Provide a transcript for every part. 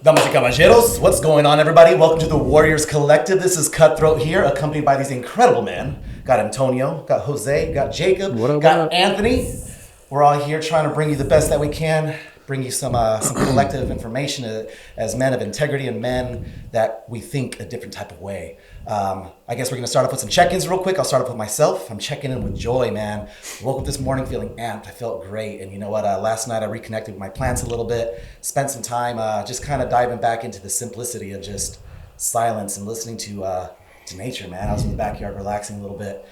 Damas y caballeros, what's going on, everybody? Welcome to the Warriors Collective. This is Cutthroat here, accompanied by these incredible men. Got Antonio, got Jose, got Jacob, got Anthony. We're all here trying to bring you the best that we can, bring you some collective information as men of integrity and men that we think a different type of way. I guess we're going to start off with some check-ins real quick. I'll start off with myself. I'm checking in with Joy, man. Woke up this morning feeling amped. I felt great. And you know what? Last night I reconnected with my plants a little bit, spent some time just kind of diving back into the simplicity of just silence and listening to nature, man. I was in the backyard relaxing a little bit.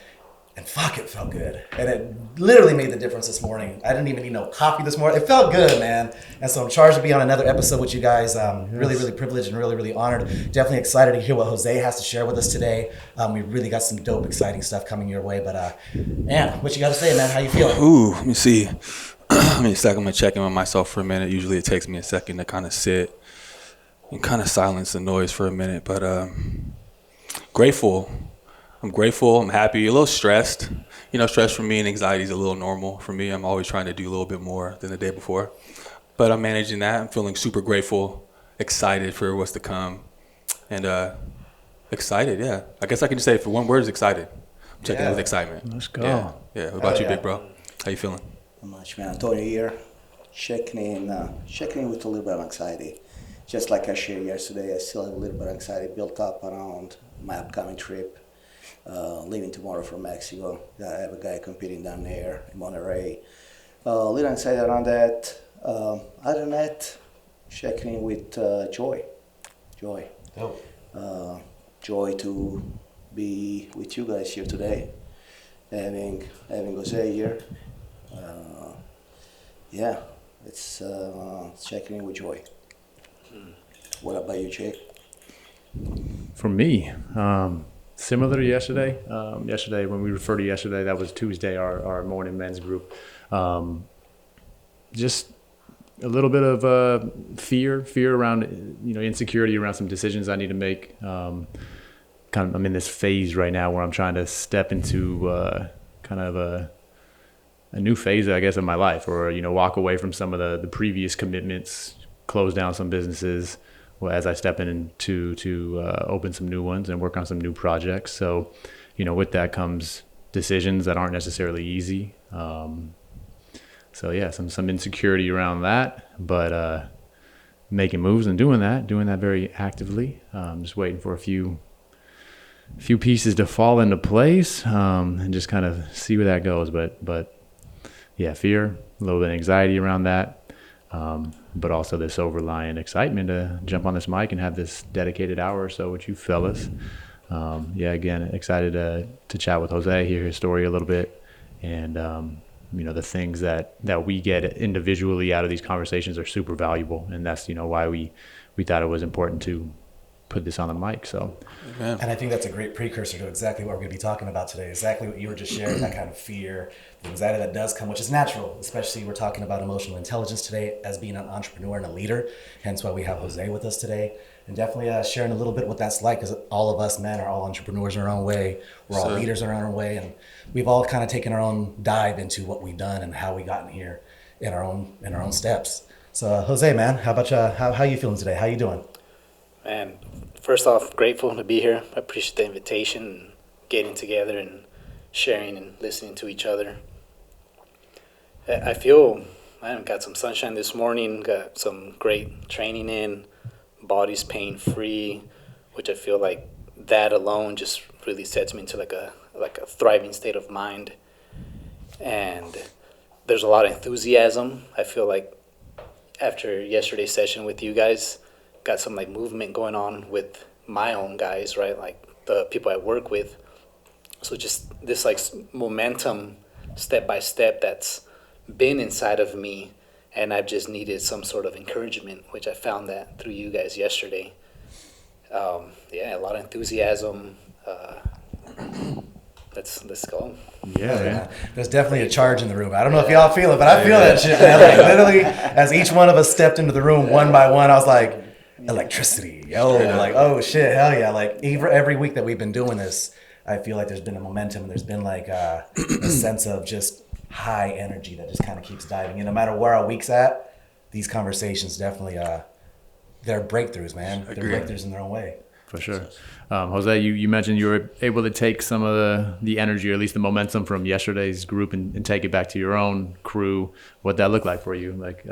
And fuck, it felt good. And it literally made the difference this morning. I didn't even need no coffee this morning. It felt good, man. And so I'm charged to be on another episode with you guys. Really, really privileged and really, really honored. Definitely excited to hear what Jose has to share with us today. We really got some dope, exciting stuff coming your way. But, Ant, what you got to say, man? How you feeling? Ooh, let me see. Let me I'm going to check in with myself for a minute. Usually it takes me a second to kind of sit and kind of silence the noise for a minute. But grateful. I'm grateful. I'm happy. A little stressed. You know, stress for me and anxiety is a little normal for me. I'm always trying to do a little bit more than the day before. But I'm managing that. I'm feeling super grateful, excited for what's to come. And excited, yeah. I guess I can just say for one word is excited. I'm checking in with excitement. Let's go. Yeah. What about you, big bro? How you feeling? Not much, man. Antonio here. Checking in with a little bit of anxiety. Just like I shared yesterday, I still have a little bit of anxiety built up around my upcoming trip. Leaving tomorrow from Mexico. I have a guy competing down there in Monterrey. Little anxiety around that. Other than that, checking in with Joy. Oh. Joy to be with you guys here today. Having Jose here. It's checking in with Joy. What about you, Jake? For me, similar to yesterday. Yesterday, when we refer to yesterday, that was Tuesday, our morning men's group. Just a little bit of fear around, insecurity around some decisions I need to make. I'm in this phase right now where I'm trying to step into kind of a new phase, I guess, of my life, or walk away from some of the previous commitments, close down some businesses. Well, as I step in to open some new ones and work on some new projects. So, with that comes decisions that aren't necessarily easy. Some insecurity around that, but making moves and doing that very actively. Just waiting for a few pieces to fall into place and just kind of see where that goes. But yeah, fear, a little bit of anxiety around that. But also this overlying excitement to jump on this mic and have this dedicated hour or so with you fellas. Again, excited to chat with Jose, hear his story a little bit. And, the things that we get individually out of these conversations are super valuable. And that's, why we thought it was important to put this on the mic. So, and I think that's a great precursor to exactly what we're going to be talking about today. Exactly what you were just sharing, that kind of fear, the anxiety that does come, which is natural, especially we're talking about emotional intelligence today as being an entrepreneur and a leader. Hence why we have Jose with us today. And definitely sharing a little bit what that's like, because all of us men are all entrepreneurs in our own way. We're all leaders in our own way. And we've all kind of taken our own dive into what we've done and how we gotten here in our own steps. So Jose, man, how about you? How you feeling today? How you doing? Man, first off, grateful to be here. I appreciate the invitation and getting together and sharing and listening to each other. I feel I got some sunshine this morning, got some great training in, body's pain-free, which I feel like that alone just really sets me into like a thriving state of mind. And there's a lot of enthusiasm. I feel like after yesterday's session with you guys, got some like movement going on with my own guys, right? Like the people I work with. So just this like momentum step by step that's been inside of me, and I've just needed some sort of encouragement, which I found that through you guys yesterday. A lot of enthusiasm. Let's go. Yeah. There's definitely a charge in the room. I don't know if y'all feel it, but I feel that shit, man. Like literally, as each one of us stepped into the room one by one, I was like, electricity, like, oh shit, hell yeah. Like every week that we've been doing this, I feel like there's been a momentum and there's been like a sense of just high energy that just kind of keeps diving in. No matter where our week's at, these conversations definitely they're breakthroughs, man. They're Agreed. breakthroughs in their own way. For sure. Jose, you mentioned you were able to take some of the energy, or at least the momentum from yesterday's group and take it back to your own crew. What that looked like for you? Like,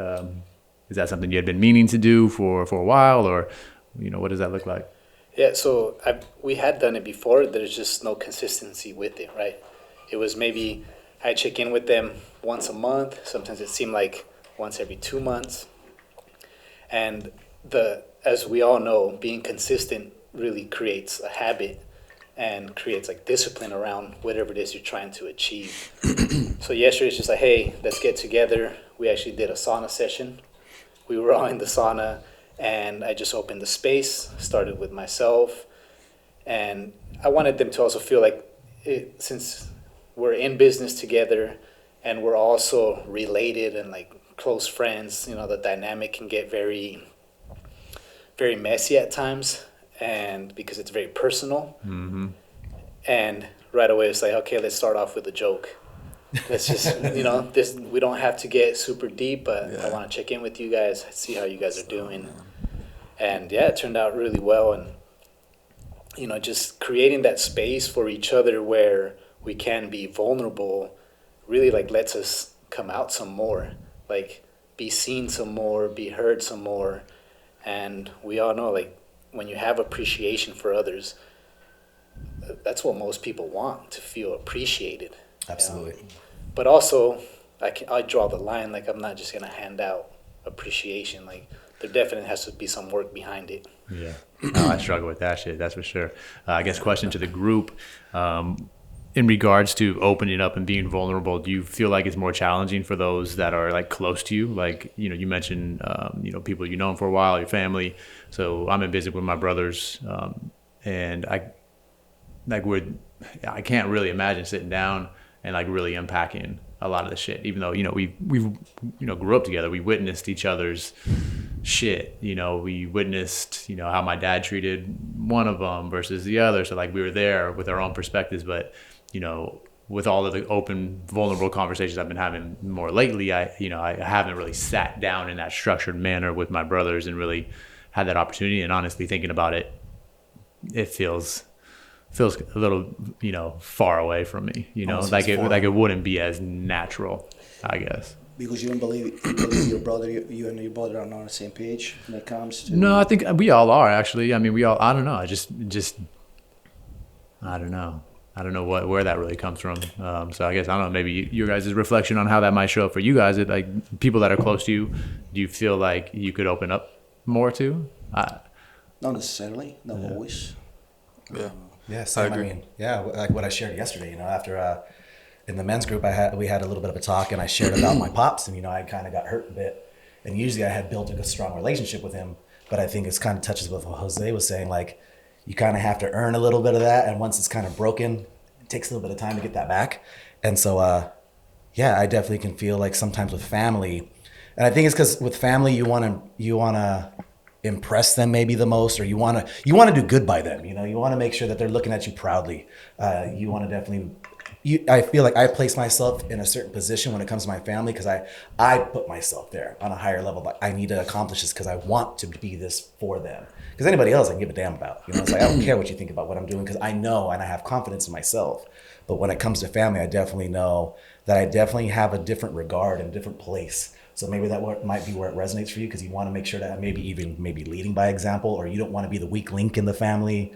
is that something you had been meaning to do for a while, or, what does that look like? Yeah, so we had done it before. There's just no consistency with it, right? It was maybe I check in with them once a month. Sometimes it seemed like once every 2 months. And as we all know, being consistent really creates a habit and creates like discipline around whatever it is you're trying to achieve. So yesterday it's just like, hey, let's get together. We actually did a sauna session. We were all in the sauna, and I just opened the space, started with myself, and I wanted them to also feel like since we're in business together and we're also related and like close friends, the dynamic can get very, very messy at times, and because it's very personal. Mm-hmm. And right away it's like, okay, let's start off with a joke. Let's just, we don't have to get super deep, but I want to check in with you guys, see how you guys are doing. And yeah, it turned out really well. And, just creating that space for each other where we can be vulnerable really like lets us come out some more, like be seen some more, be heard some more. And we all know, like, when you have appreciation for others, that's what most people want, to feel appreciated. Absolutely. But also, I draw the line. Like, I'm not just gonna hand out appreciation. Like, there definitely has to be some work behind it. Yeah. No, I struggle with that shit. That's for sure. I guess question to the group, in regards to opening up and being vulnerable, do you feel like it's more challenging for those that are like close to you? Like, you mentioned, people you've known for a while, your family. So I'm in business with my brothers, and I can't really imagine sitting down and like really unpacking a lot of the shit, even though, we grew up together. We witnessed each other's shit. We witnessed, how my dad treated one of them versus the other. So like we were there with our own perspectives, but, with all of the open, vulnerable conversations I've been having more lately, I haven't really sat down in that structured manner with my brothers and really had that opportunity. And honestly, thinking about it, it feels a little, far away from me, like it wouldn't be as natural, I guess. Because you believe your brother, you and your brother are not on the same page when it comes to... No, I think we all are, actually. I mean, I don't know. I don't know. I don't know where that really comes from. So I guess, I don't know, maybe your guys' reflection on how that might show up for you guys. Like people that are close to you, do you feel like you could open up more to? Not necessarily, not always. Yeah. Yeah, same. I mean, like what I shared yesterday, after in the men's group, we had a little bit of a talk, and I shared about my pops, and I kind of got hurt a bit, and usually I had built a strong relationship with him, but I think it's kind of touches with what Jose was saying, like you kind of have to earn a little bit of that, and once it's kind of broken, it takes a little bit of time to get that back, and so I definitely can feel like sometimes with family, and I think it's because with family you want to impress them maybe the most, or you want to do good by them. You want to make sure that they're looking at you proudly. You want to definitely. I feel like I place myself in a certain position when it comes to my family because I put myself there on a higher level. Like I need to accomplish this because I want to be this for them. Because anybody else I can give a damn about. It's like I don't care what you think about what I'm doing because I know and I have confidence in myself. But when it comes to family, I definitely know that I definitely have a different regard and a different place. So maybe that might be where it resonates for you because you want to make sure that maybe leading by example, or you don't want to be the weak link in the family.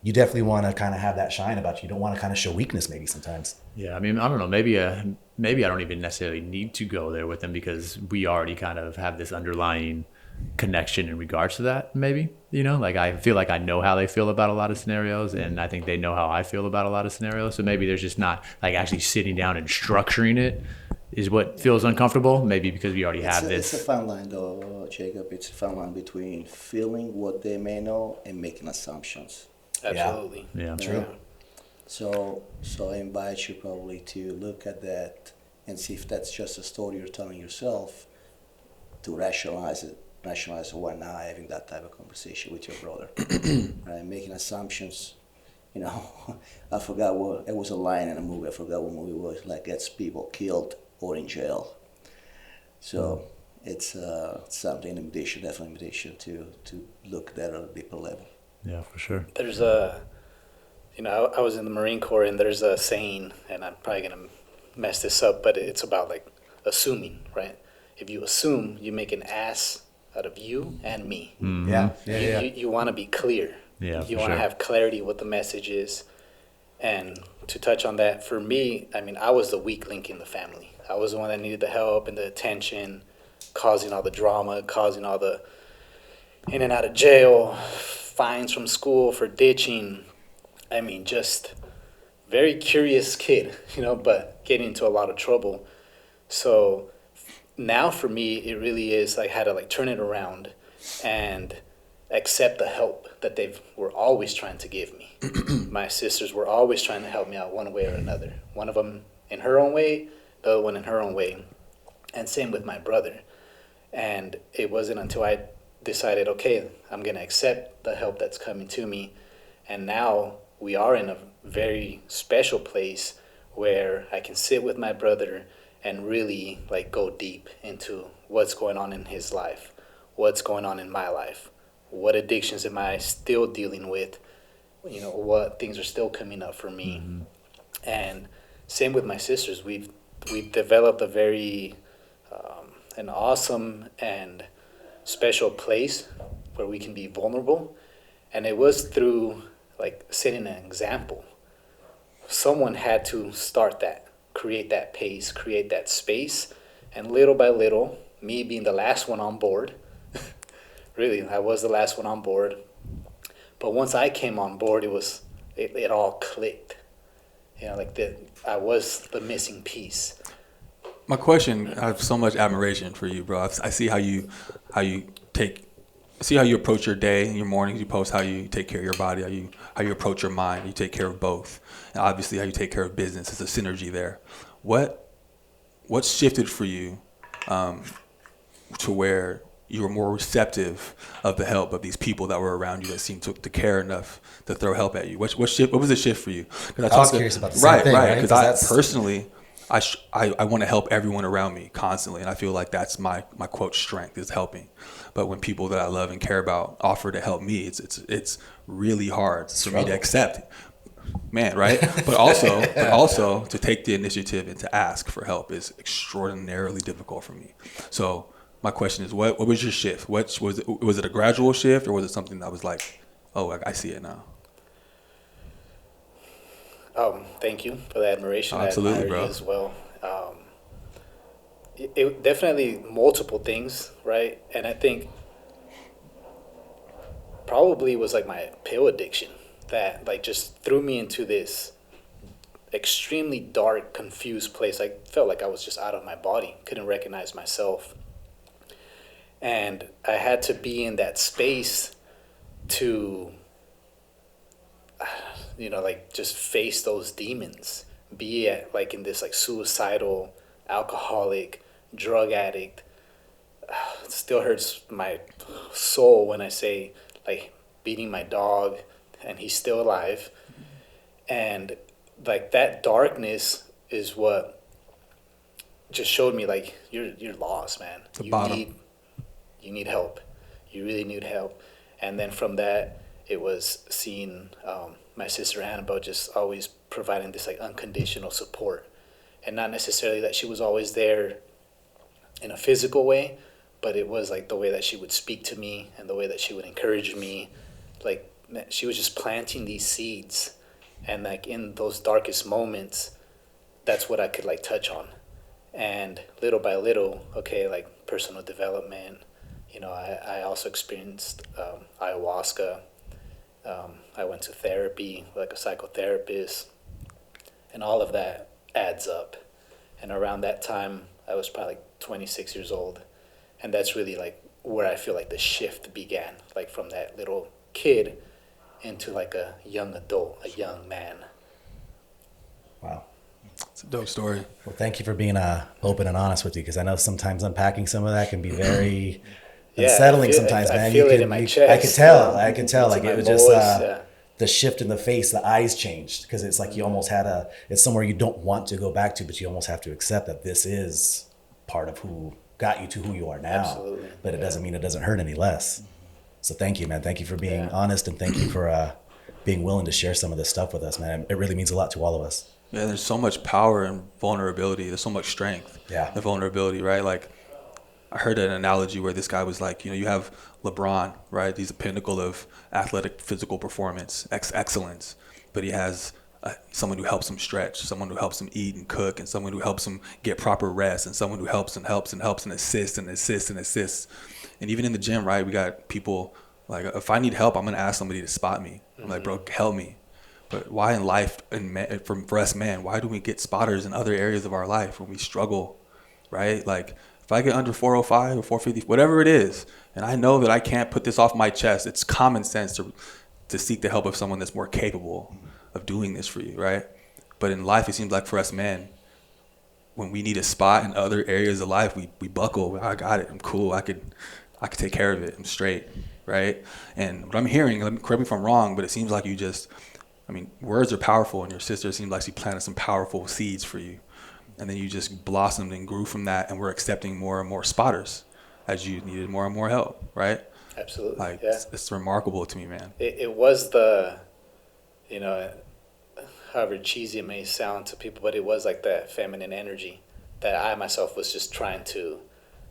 You definitely want to kind of have that shine about you. You don't want to kind of show weakness maybe sometimes. Yeah, I mean, I don't know. Maybe I don't even necessarily need to go there with them because we already kind of have this underlying connection in regards to that. Maybe, like I feel like I know how they feel about a lot of scenarios, and I think they know how I feel about a lot of scenarios. So maybe there's just not like actually sitting down and structuring it is what feels uncomfortable, maybe because we already have this. It's a fine line, though, Jacob. It's a fine line between feeling what they may know and making assumptions. Absolutely. Yeah. True. So I invite you probably to look at that and see if that's just a story you're telling yourself, to rationalize why not having that type of conversation with your brother. Right? Making assumptions. I forgot it was a line in a movie. I forgot what movie it was. Like gets people killed or in jail. So, it's something invitation, definitely invitation to look at a deeper level. Yeah, for sure. There's I was in the Marine Corps, and there's a saying, and I'm probably gonna mess this up, but it's about like assuming, right? If you assume, you make an ass out of you and me. Yeah, yeah, yeah. You want to be clear. Yeah, You for want to sure. have clarity what the message is. And to touch on that, for me, I mean, I was the weak link in the family. I was the one that needed the help and the attention, causing all the drama, causing all the in and out of jail, fines from school for ditching. I mean, just very curious kid, but getting into a lot of trouble. So now for me, it really is like how to like turn it around and accept the help that they were always trying to give me. My sisters were always trying to help me out one way or another. One of them in her own way, the other one in her own way. And same with my brother. And it wasn't until I decided, okay, I'm going to accept the help that's coming to me. And now we are in a very special place where I can sit with my brother and really like go deep into what's going on in his life, what's going on in my life, what addictions am I still dealing with, what things are still coming up for me. Mm-hmm. And same with my sisters. We've developed a very an awesome and special place where we can be vulnerable. And it was through like setting an example. Someone had to start that, create that pace, create that space. And little by little, me being the last one on board, really, I was the last one on board. But once I came on board, it all clicked. I was the missing piece. My question, I have so much admiration for you, bro. I see how you approach your day, your mornings. You post how you take care of your body, how you approach your mind. You take care of both, and obviously how you take care of business. It's a synergy there. What shifted for you to where you were more receptive of the help of these people that were around you that seemed to care enough to throw help at you? What was the shift for you? I was curious about the same thing, right? Because I personally, I want to help everyone around me constantly, and I feel like that's my quote strength is helping. But when people that I love and care about offer to help me, it's really hard for me to accept. Man, right? But also to take the initiative and to ask for help is extraordinarily difficult for me. So my question is, what was your shift? Was it a gradual shift, or was it something that was like, oh, I see it now? Thank you for the admiration. Absolutely, I admire bro. you as well. It definitely multiple things, right? And I think probably it was like my pill addiction that like just threw me into this extremely dark, confused place. I felt like I was just out of my body, couldn't recognize myself. And I had to be in that space to like just face those demons, be at like in this like suicidal, alcoholic, drug addict. It still hurts my soul when I say like beating my dog and he's still alive. And like that darkness is what just showed me like you're lost, man. You need help. You really need help. And then from that, it was seeing my sister Annabelle just always providing this like unconditional support, and not necessarily that she was always there in a physical way, but it was like the way that she would speak to me and the way that she would encourage me. Like she was just planting these seeds, and like in those darkest moments, that's what I could like touch on. And little by little, okay, like personal development. I also experienced ayahuasca. I went to therapy, like a psychotherapist, and all of that adds up. And around that time, I was probably like 26 years old. And that's really like where I feel like the shift began, like from that little kid into like a young adult, a young man. Wow. It's a dope story. Well, thank you for being open and honest with you, because I know sometimes unpacking some of that can be very unsettling sometimes, man. I feel it in my chest. I could tell. Like it was just voice, the shift in the face, the eyes changed, because it's like you almost had it's somewhere you don't want to go back to, but you almost have to accept that this is part of who got you to who you are now. Absolutely. But it doesn't mean it doesn't hurt any less. So thank you, man. Thank you for being honest, and thank you for being willing to share some of this stuff with us, man. It really means a lot to all of us. Yeah, there's so much power in vulnerability. There's so much strength in vulnerability, right? Like, I heard an analogy where this guy was like, you have LeBron, right? He's a pinnacle of athletic physical performance, excellence, but he has someone who helps him stretch, someone who helps him eat and cook, and someone who helps him get proper rest, and someone who helps and assists and assists and assists. And even in the gym, right, we got people like, if I need help, I'm gonna ask somebody to spot me. I'm like, bro, help me. But why in life, for us, man, why do we get spotters in other areas of our life when we struggle, right? Like, if I get under 405 or 450, whatever it is, and I know that I can't put this off my chest, it's common sense to seek the help of someone that's more capable of doing this for you, right? But in life, it seems like for us men, when we need a spot in other areas of life, we buckle. I got it. I'm cool. I could take care of it. I'm straight, right? And what I'm hearing, correct me if I'm wrong, but it seems like you just, words are powerful, and your sister seems like she planted some powerful seeds for you. And then you just blossomed and grew from that, and we're accepting more and more spotters as you needed more and more help, right? Absolutely. Like, yeah. it's remarkable to me, man. It was the, however cheesy it may sound to people, but it was like that feminine energy that I myself was just trying to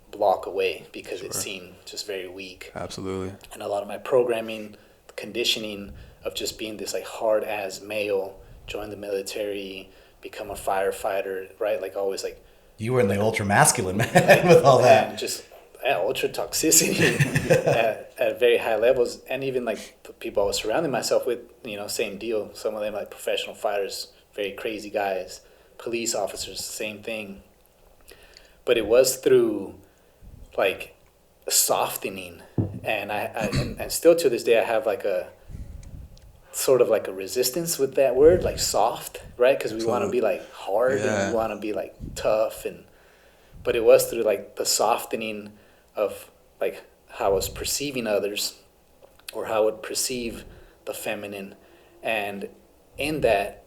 block away because it seemed just very weak. Absolutely. And a lot of my programming, conditioning of just being this like hard-ass male, join the military, become a firefighter, right? Like always like... You were in the ultra masculine, man, with all that. Just ultra toxicity at very high levels. And even like the people I was surrounding myself with, same deal. Some of them like professional fighters, very crazy guys, police officers, same thing. But it was through like softening. And and still to this day, I have like a sort of like a resistance with that word, like soft, right? Because we want to be like hard and we want to be like tough, but it was through like the softening of like how I was perceiving others, or how I would perceive the feminine, and in that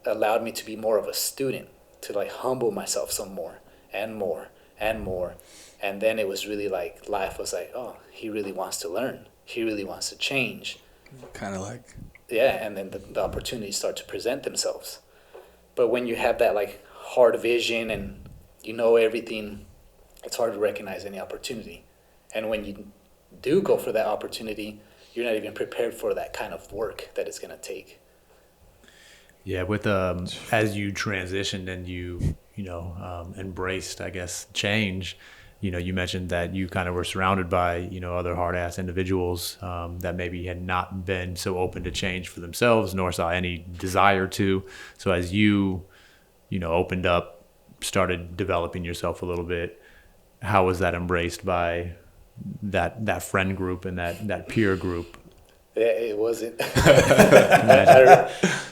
allowed me to be more of a student, to like humble myself some more and more and more. And then it was really like life was like, oh, he really wants to learn, he really wants to change, kind of like... Yeah, and then the opportunities start to present themselves. But when you have that like hard vision and you know everything, it's hard to recognize any opportunity. And when you do go for that opportunity, you're not even prepared for that kind of work that it's going to take. Yeah, with as you transitioned and you embraced, I guess, change. You mentioned that you kind of were surrounded by, other hard-ass individuals that maybe had not been so open to change for themselves, nor saw any desire to. So as you, opened up, started developing yourself a little bit, how was that embraced by that friend group and that peer group? Yeah, it wasn't.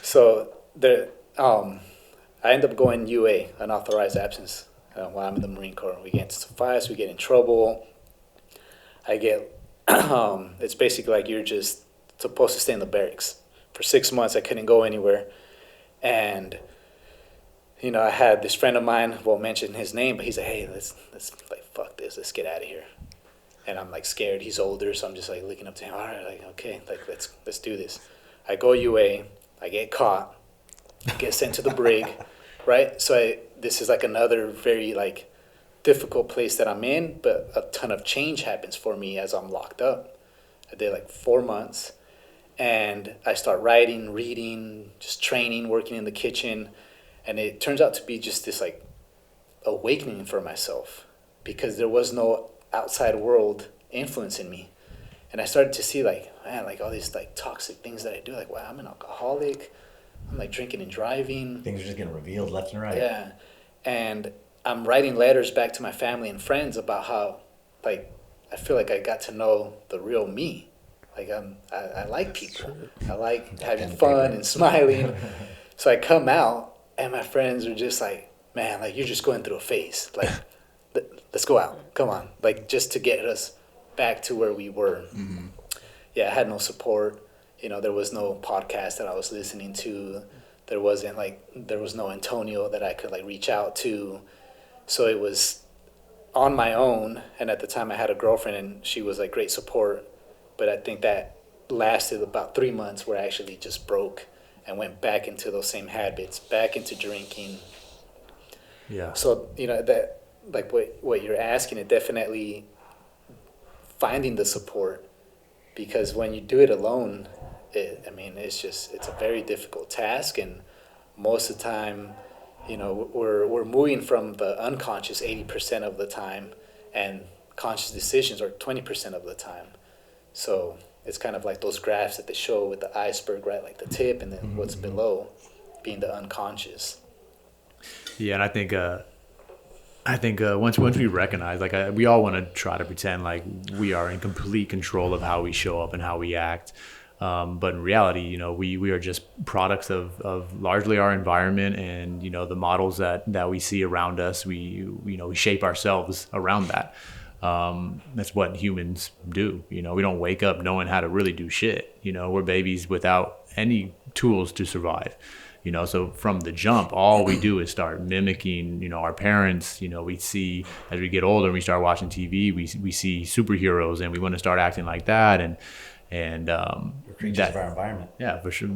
So I ended up going UA, unauthorized absence. While I'm in the Marine Corps, we get into some fights, we get in trouble. I get, it's basically like you're just supposed to stay in the barracks. For 6 months, I couldn't go anywhere. And, I had this friend of mine, won't mention his name, but he's like, hey, let's like, fuck this, let's get out of here. And I'm like scared, he's older, so I'm just like looking up to him, all right, like, okay, like, let's do this. I go UA, I get caught, get sent to the brig, right? So this is like another very like difficult place that I'm in, but a ton of change happens for me as I'm locked up. I did like 4 months, and I start writing, reading, just training, working in the kitchen, and it turns out to be just this like awakening for myself, because there was no outside world influencing me. And I started to see like, man, like all these like toxic things that I do, like, wow, I'm an alcoholic, I'm like drinking and driving. Things are just getting revealed left and right. Yeah. And I'm writing letters back to my family and friends about how, like, I feel like I got to know the real me. Like, I like people. I like having fun and smiling. So I come out, and my friends are just like, man, like, you're just going through a phase. Like, let's go out. Come on. Like, just to get us back to where we were. Mm-hmm. Yeah, I had no support. There was no podcast that I was listening to. There was no Antonio that I could like reach out to. So it was on my own, and at the time I had a girlfriend, and she was like great support. But I think that lasted about 3 months, where I actually just broke and went back into those same habits, back into drinking. Yeah. So that, like what you're asking, it definitely finding the support, because when you do it alone, it's a very difficult task, and most of the time, we're moving from the unconscious 80% of the time, and conscious decisions are 20% of the time. So it's kind of like those graphs that they show with the iceberg, right? Like the tip, and then what's below being the unconscious. Yeah, and I think once we recognize, like, we all want to try to pretend like we are in complete control of how we show up and how we act. But in reality, we are just products of largely our environment, and, the models that we see around us. We shape ourselves around that. That's what humans do. We don't wake up knowing how to really do shit. We're babies without any tools to survive. So from the jump, all we do is start mimicking, our parents. We see, as we get older and we start watching TV, we see superheroes, and we want to start acting like that. And We're creatures of our environment. Yeah, for sure.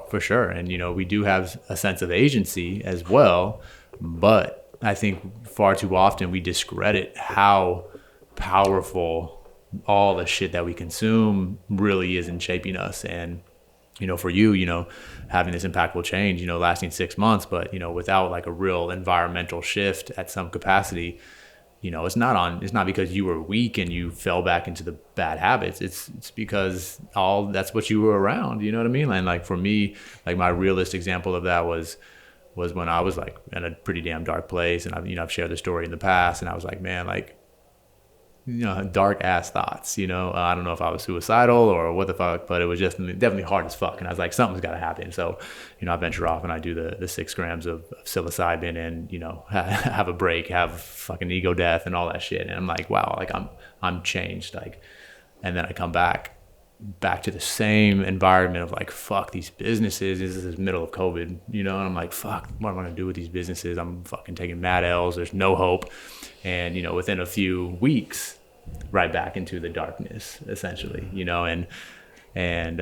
For sure. And, we do have a sense of agency as well, but I think far too often we discredit how powerful all the shit that we consume really is in shaping us. And, for you, having this impactful change, lasting 6 months, but, without like a real environmental shift at some capacity, it's not because you were weak and you fell back into the bad habits. It's because that's what you were around. You know what I mean? And like for me, like my realist example of that was when I was like in a pretty damn dark place, and I've shared the story in the past, and I was like, man, like, dark ass thoughts, I don't know if I was suicidal or what the fuck, but it was just definitely hard as fuck. And I was like, something's got to happen. So, I venture off and I do the 6 grams of psilocybin, and, have a break, have fucking ego death and all that shit. And I'm like, wow, like I'm changed. Like, and then I come back to the same environment of like, fuck these businesses. This is the middle of COVID, and I'm like, fuck, what am I going to do with these businesses? I'm fucking taking mad L's. There's no hope. And, within a few weeks, right back into the darkness, essentially, and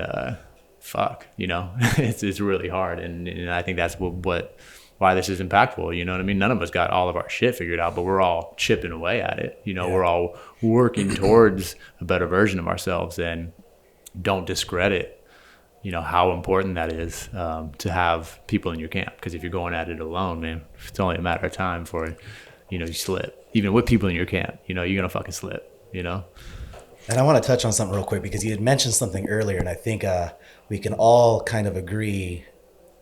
fuck, it's really hard. And I think that's why this is impactful. You know what I mean? None of us got all of our shit figured out, but we're all chipping away at it. We're all working towards a better version of ourselves, and don't discredit, how important that is, to have people in your camp. Because if you're going at it alone, man, it's only a matter of time for, you slip. Even with people in your camp, you're going to fucking slip, And I want to touch on something real quick, because you had mentioned something earlier, and I think we can all kind of agree,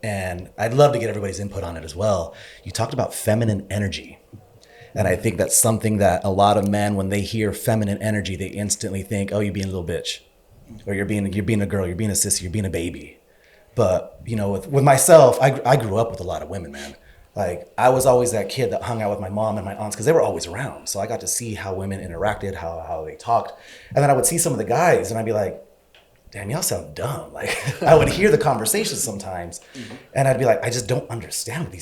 and I'd love to get everybody's input on it as well. You talked about feminine energy. And I think that's something that a lot of men, when they hear feminine energy, they instantly think, oh, you're being a little bitch, or you're being a girl, you're being a sissy, you're being a baby. But, with myself, I grew up with a lot of women, man. Like, I was always that kid that hung out with my mom and my aunts because they were always around. So I got to see how women interacted, how they talked. And then I would see some of the guys and I'd be like, damn, y'all sound dumb. Like, I would hear the conversations sometimes and I'd be like, I just don't understand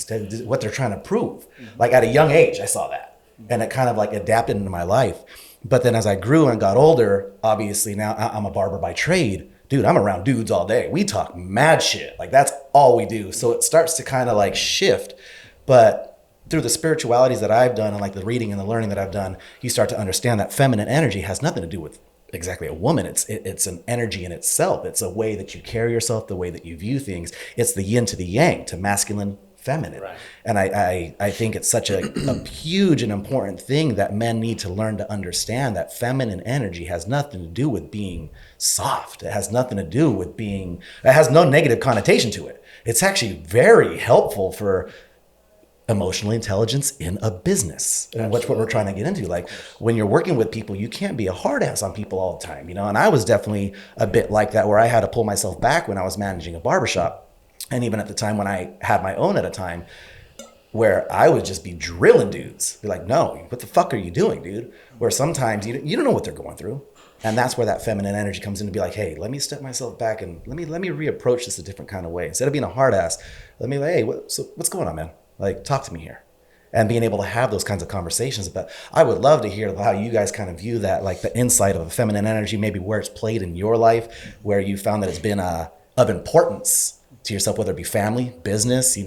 what they're trying to prove. Like, at a young age, I saw that. And it kind of like adapted into my life. But then as I grew and got older, obviously now I'm a barber by trade. Dude, I'm around dudes all day. We talk mad shit. Like, that's all we do. So it starts to kind of like shift. But through the spiritualities that I've done and like the reading and the learning that I've done, you start to understand that feminine energy has nothing to do with exactly a woman. It's an energy in itself. It's a way that you carry yourself, the way that you view things. It's the yin to the yang, to masculine, feminine. Right. And I think it's such a huge and important thing that men need to learn to understand, that feminine energy has nothing to do with being soft. It has nothing to do with it has no negative connotation to it. It's actually very helpful for emotional intelligence in a business. And that's what we're trying to get into. Like, when you're working with people, you can't be a hard ass on people all the time, and I was definitely a bit like that, where I had to pull myself back when I was managing a barbershop. And even at the time when I had my own at a time, where I would just be drilling dudes, be like, no, what the fuck are you doing, dude? Where sometimes you don't know what they're going through. And that's where that feminine energy comes in, to be like, hey, let me step myself back and let me reapproach this a different kind of way. Instead of being a hard ass, let me like, hey, what's going on, man? Like, talk to me here. and being able to have those kinds of conversations. But I would love to hear how you guys kind of view that, like the insight of feminine energy, maybe where it's played in your life, where you found that it's been of importance to yourself, whether it be family, business,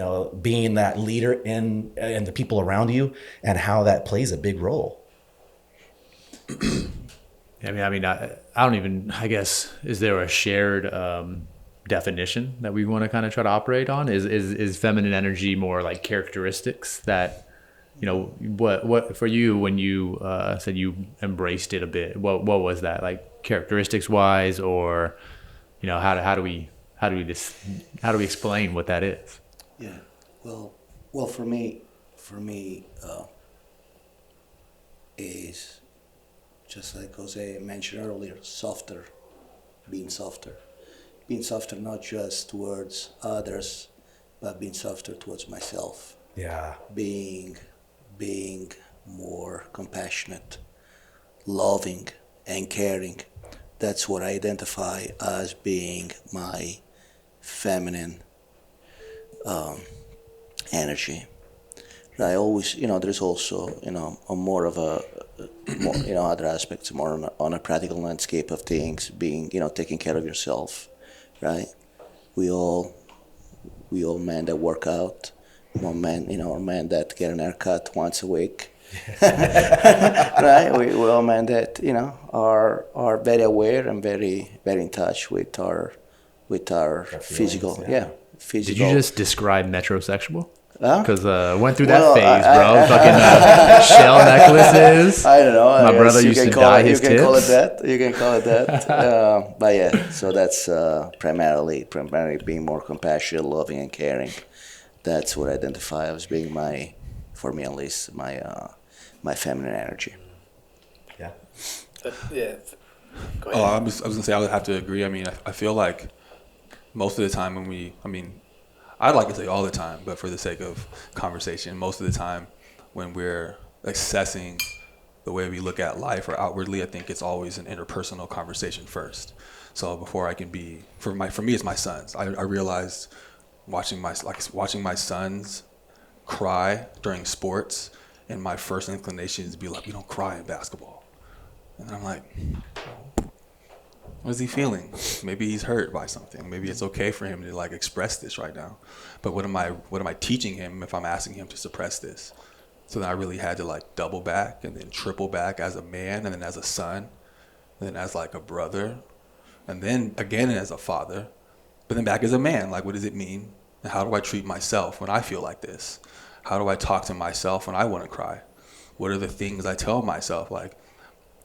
being that leader in the people around you, and how that plays a big role. I don't even, I guess, is there a shared definition that we want to kind of try to operate on? Is feminine energy more like characteristics that, what for you when you said you embraced it a bit, what was that, like characteristics wise, or, how do we explain what that is? Yeah, well, for me, is just like Jose mentioned earlier, being softer, not just towards others, but being softer towards myself. Yeah. Being more compassionate, loving, and caring. That's what I identify as being my feminine energy. I always, there's also, a more of a, other aspects, more on a practical landscape of things, being, taking care of yourself, right? We all men that work out, more men, or men that get an haircut once a week, right? We all men that, are very aware and very, very in touch with our physical, physical. Did you just describe metrosexual? Huh? Because went through that phase, bro. Fucking shell necklaces. I don't know. My brother used to dye his tips. You can call it that. But yeah, so that's primarily being more compassionate, loving, and caring. That's what I identify as being for me at least, my feminine energy. Yeah. Yeah. Go ahead. Oh, I was gonna say I would have to agree. I mean, I feel like most of the time I'd like to say all the time, but for the sake of conversation, most of the time when we're assessing the way we look at life or outwardly, I think it's always an interpersonal conversation first. So before I can be, for me, it's my sons. I realized watching my sons cry during sports, and my first inclination is to be like, "You don't cry in basketball," and I'm like, what is he feeling? Maybe he's hurt by something. Maybe it's okay for him to express this right now. But what am I teaching him if I'm asking him to suppress this? So then I really had to double back and then triple back as a man, and then as a son, and then as a brother, and then again as a father, but then back as a man. What does it mean? And how do I treat myself when I feel like this? How do I talk to myself when I want to cry? What are the things I tell myself?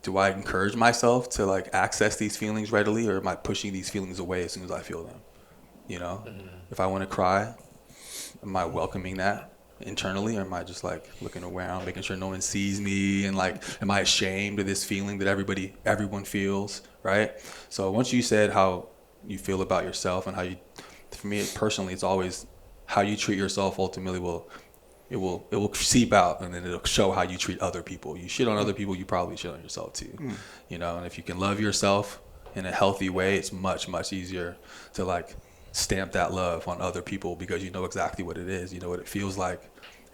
Do I encourage myself to access these feelings readily, or am I pushing these feelings away as soon as I feel them? Mm-hmm. If I want to cry, am I welcoming that internally, or am I just looking around, making sure no one sees me, and am I ashamed of this feeling that everyone feels, right? So once you said how you feel about yourself and for me personally, it's always how you treat yourself ultimately it will seep out, and then it'll show how you treat other people. You shit on other people, you probably shit on yourself too. And if you can love yourself in a healthy way, it's much, much easier to stamp that love on other people, because you know exactly what it is, you know what it feels like,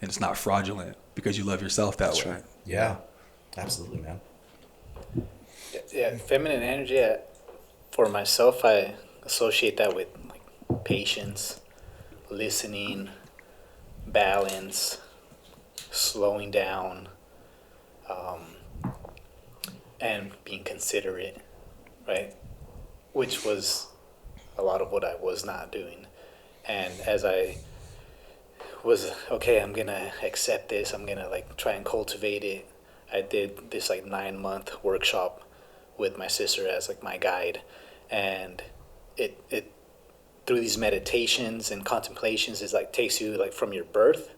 and it's not fraudulent because you love yourself that way. Right. Yeah, absolutely, man. Yeah, feminine energy, for myself, I associate that with patience, listening, balance, slowing down, and being considerate, right? Which was a lot of what I was not doing. And as I was, okay, I'm gonna accept this, I'm gonna try and cultivate it, I did this 9-month workshop with my sister as my guide, and it through these meditations and contemplations is takes you from your birth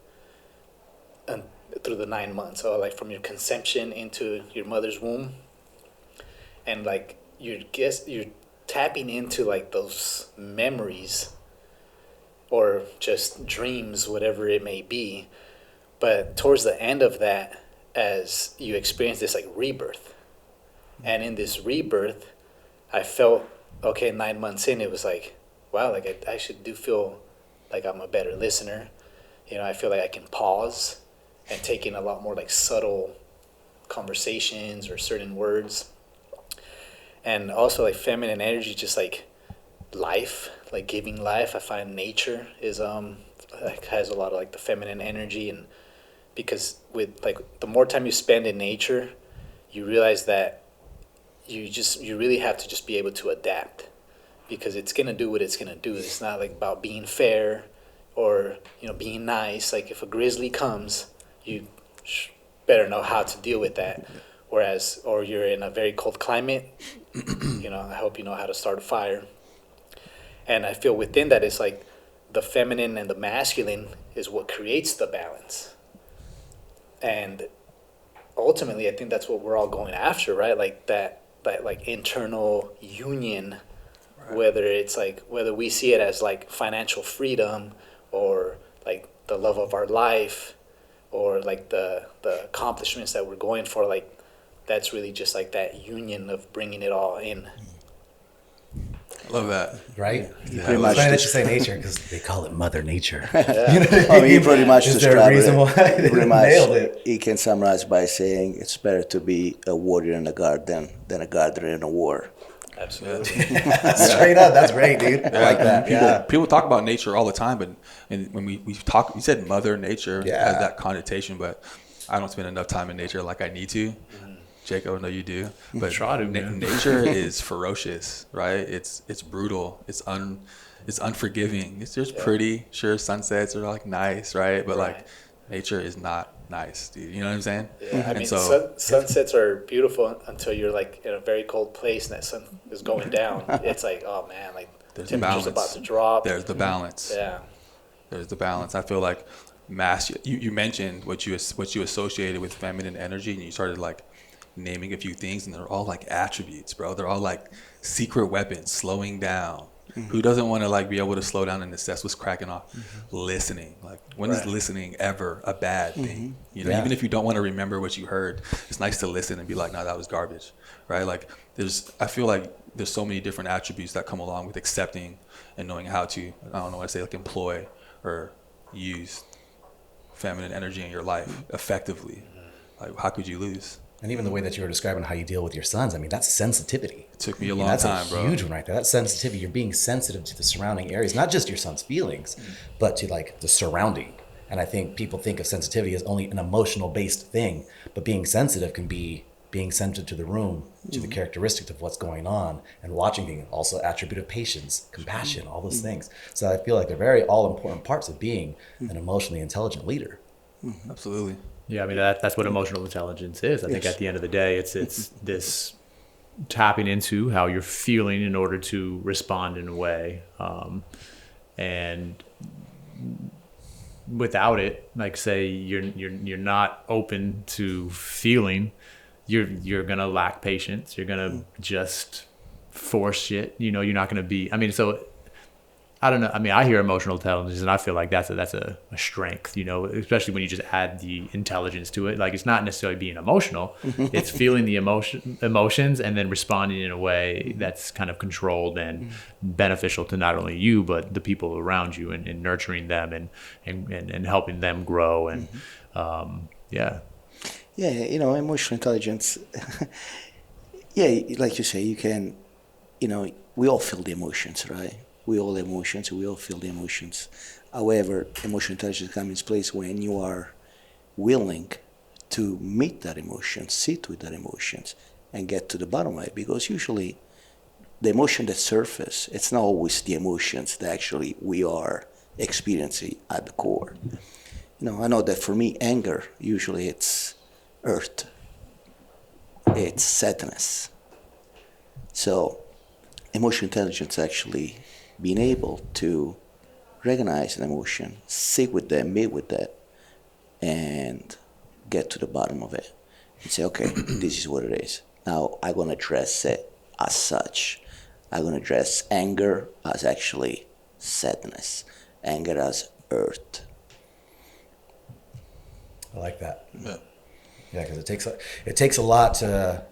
and through the 9 months, or from your conception into your mother's womb, and you're tapping into those memories or just dreams, whatever it may be. But towards the end of that, as you experience this rebirth, and in this rebirth, I felt, okay, 9 months in, it was wow, I actually do feel like I'm a better listener. I feel like I can pause and taking a lot more like subtle conversations or certain words. And also like feminine energy, just like life, like giving life. I find nature is like has a lot of like the feminine energy, and because with like the more time you spend in nature, you realize that you really have to just be able to adapt, because it's gonna do what it's gonna do. It's not like about being fair or being nice. Like if a grizzly comes, you better know how to deal with that. Whereas, or you're in a very cold climate, I hope you know how to start a fire. And I feel within that it's like the feminine and the masculine is what creates the balance. And ultimately, I think that's what we're all going after, right? Like that like internal union, right. Whether we see it as like financial freedom or like the love of our life or like the accomplishments that we're going for, like that's really just like that union of bringing it all in. Love that. Right? Yeah. Pretty much. It's funny that you say nature because they call it Mother Nature. You pretty much Is there a reason why they nailed it? You can summarize by saying it's better to be a warrior in a garden than a gardener in a war. Absolutely. Straight up. That's great, dude. I like that. People talk about nature all the time, but when we talk, you said Mother Nature has that connotation, but I don't spend enough time in nature like I need to. Jacob, I know you do, but nature is ferocious, right? It's brutal. It's unforgiving. It's just pretty. Sure, sunsets are like nice, right? But like nature is not nice, dude. You know what I'm saying? Yeah, I mean, sunsets are beautiful until you're like in a very cold place and that sun is going down. It's like, oh man, like the temperature's about to drop. There's the balance. Yeah. There's the balance. I feel like you mentioned what you associated with feminine energy, and you started like naming a few things, and they're all like attributes, bro. They're all like secret weapons. Slowing down. Who doesn't want to like be able to slow down and assess what's cracking off? Listening. Like when is listening ever a bad thing? Even if you don't want to remember what you heard, it's nice to listen and be like, no, that was garbage, right? Like I feel like there's so many different attributes that come along with accepting and knowing how to, I don't know what I say, like employ or use feminine energy in your life effectively. Like how could you lose? And even the way that you were describing how you deal with your sons, I mean, that's sensitivity. It took me a long time, bro. That's a huge one right there. That's sensitivity. You're being sensitive to the surrounding areas, not just your son's feelings, but to like the surrounding. And I think people think of sensitivity as only an emotional based thing, but being sensitive can be being sensitive to the room, to the characteristics of what's going on, and watching things. Also attribute of patience, compassion, all those things. So I feel like they're very all important parts of being an emotionally intelligent leader. Absolutely. Yeah, I mean that's what emotional intelligence is. I think at the end of the day, it's this tapping into how you're feeling in order to respond in a way, and without it, like say you're not open to feeling, you're gonna lack patience. You're gonna just force shit. You're not gonna be. I mean, so. I don't know. I mean, I hear emotional intelligence, and I feel like that's a strength, especially when you just add the intelligence to it. Like, it's not necessarily being emotional; it's feeling the emotions, and then responding in a way that's kind of controlled and beneficial to not only you but the people around you, and nurturing them and helping them grow. And emotional intelligence. Like you say, you can, we all feel the emotions, right? We all feel the emotions. However, emotional intelligence comes in place when you are willing to meet that emotion, sit with that emotions, and get to the bottom of it. Because usually the emotion that surface, it's not always the emotions that actually we are experiencing at the core. I know that for me, anger, usually it's earth. It's sadness. So emotional intelligence actually being able to recognize an emotion, sit with them, meet with that, and get to the bottom of it. And say, okay, this is what it is. Now I'm going to address it as such. I'm going to address anger as actually sadness, anger as earth. I like that. Yeah, because it takes a lot to.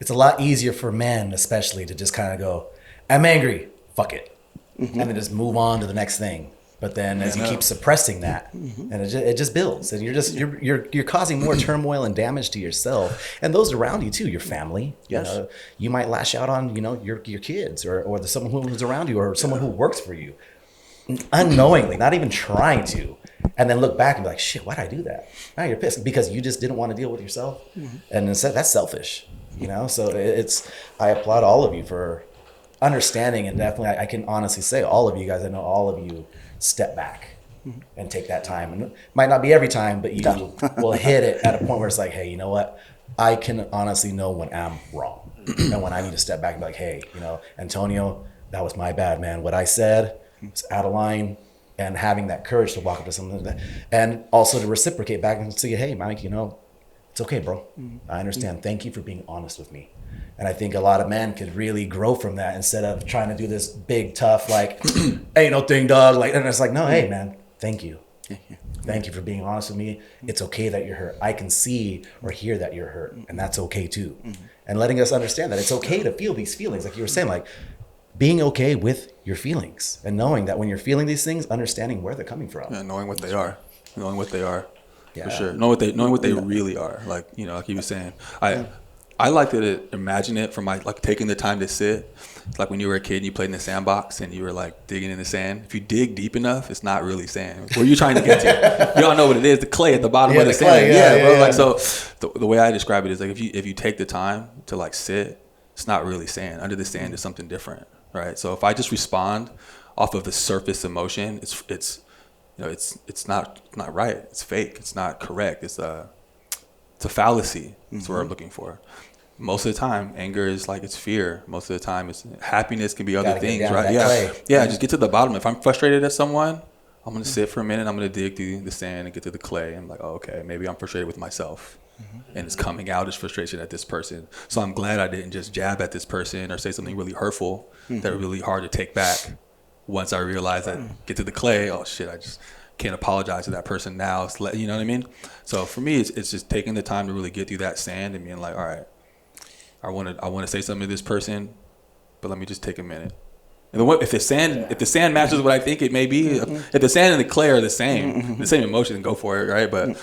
It's a lot easier for men, especially, to just kind of go, I'm angry, fuck it. And then just move on to the next thing. But then as you keep suppressing that, and it just builds, and you're causing more turmoil and damage to yourself and those around you too, your family. Yes. You might lash out on your kids or someone who's around you or someone who works for you, unknowingly, not even trying to, and then look back and be like, shit, why'd I do that? Now you're pissed because you just didn't want to deal with yourself, and instead that's selfish. So I applaud all of you for understanding, and definitely I can honestly say all of you guys, I know all of you step back and take that time, and it might not be every time, but you will hit it at a point where it's like, hey, you know what, I can honestly know when I'm wrong and when I need to step back and be like, hey, Antonio, that was my bad, man. What I said was out of line, and having that courage to walk up to someone like that, and also to reciprocate back and say, hey, Mike, it's okay, bro. I understand. Thank you for being honest with me. And I think a lot of men could really grow from that instead of trying to do this big, tough, like, ain't no thing, dog. Like, and it's like, no, hey, man, thank you. Thank you for being honest with me. It's okay that you're hurt. I can see or hear that you're hurt, and that's okay too. And letting us understand that it's okay to feel these feelings. Like you were saying, like being okay with your feelings and knowing that when you're feeling these things, understanding where they're coming from. Yeah, knowing what they are. Yeah. For sure. Knowing what they really are. Like, like you were saying. I like to imagine it from like taking the time to sit. It's like when you were a kid and you played in the sandbox and you were like digging in the sand. If you dig deep enough, it's not really sand. Where are you trying to get to? You all know what it is, the clay at the bottom of the sand. Clay, bro. Yeah. Like, so the way I describe it is like if you take the time to like sit, it's not really sand. Under the sand is something different, right? So if I just respond off of the surface emotion, it's not right. It's fake. It's not correct. It's a fallacy. That's what I'm looking for. Most of the time, anger is like it's fear. Most of the time, it's happiness can be other things, right? Yeah. Just get to the bottom. If I'm frustrated at someone, I'm gonna sit for a minute. I'm gonna dig through the sand and get to the clay. I'm like, oh, okay, maybe I'm frustrated with myself, and it's coming out as frustration at this person. So I'm glad I didn't just jab at this person or say something really hurtful that are really hard to take back. Once I realize that, get to the clay. Oh shit, I just can't apologize to that person now. You know what I mean? So for me, it's just taking the time to really get through that sand and being like, all right, I want to say something to this person, but let me just take a minute. And if the sand matches what I think it may be, if the sand and the clay are the same emotion, go for it, right? But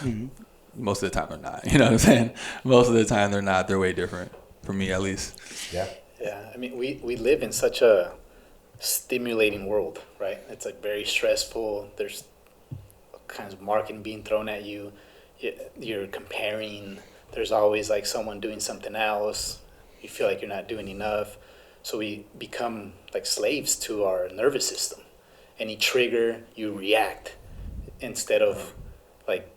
most of the time they're not. You know what I'm saying? Most of the time they're not. They're way different, for me at least. Yeah. Yeah. I mean, we live in such a stimulating world, right? It's like very stressful. There's all kinds of marketing being thrown at you. You're comparing. There's always like someone doing something else. You feel like you're not doing enough. So we become like slaves to our nervous system. Any trigger, you react instead of like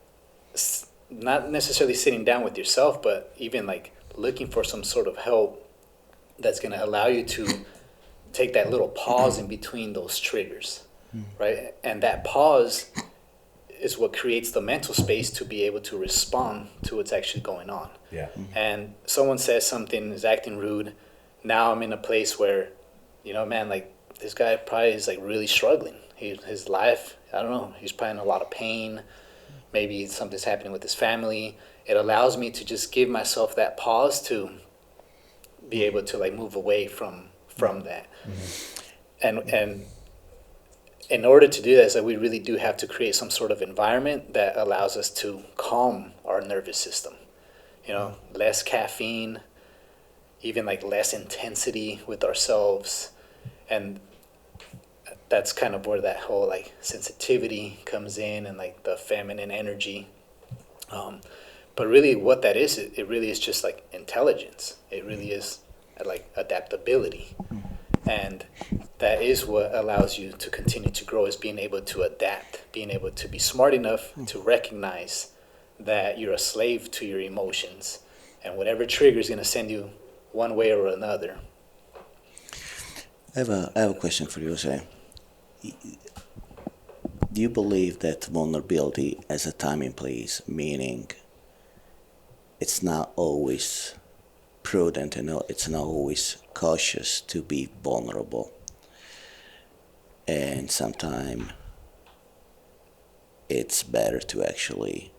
not necessarily sitting down with yourself, but even like looking for some sort of help that's going to allow you to take that little pause in between those triggers, right? And that pause is what creates the mental space to be able to respond to what's actually going on. Yeah. And someone says something, is acting rude. Now I'm in a place where, man, like this guy probably is like really struggling. His life, I don't know, he's probably in a lot of pain. Maybe something's happening with his family. It allows me to just give myself that pause to be able to like move away from that. And in order to do that, so we really do have to create some sort of environment that allows us to calm our nervous system. Less caffeine, even like less intensity with ourselves. And that's kind of where that whole like sensitivity comes in and like the feminine energy. But really what that is, it really is just like intelligence. It really is like adaptability. And that is what allows you to continue to grow, is being able to adapt, being able to be smart enough to recognize that you're a slave to your emotions, and whatever trigger is going to send you one way or another. I have a question for you, Jose. Do you believe that vulnerability has a time and place, meaning it's not always prudent and it's not always cautious to be vulnerable, and sometimes it's better to actually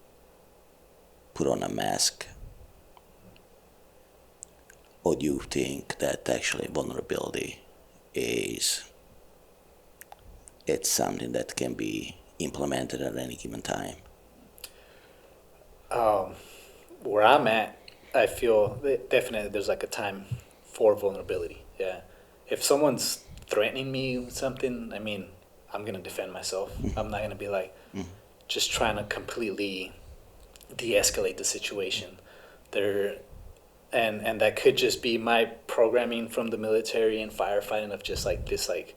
put on a mask? Or do you think that actually vulnerability is it's something that can be implemented at any given time? Where I'm at, I feel that definitely there's like a time for vulnerability. Yeah. If someone's threatening me with something, I mean, I'm going to defend myself. I'm not going to be like just trying to completely de-escalate the situation. And that could just be my programming from the military and firefighting of just like this like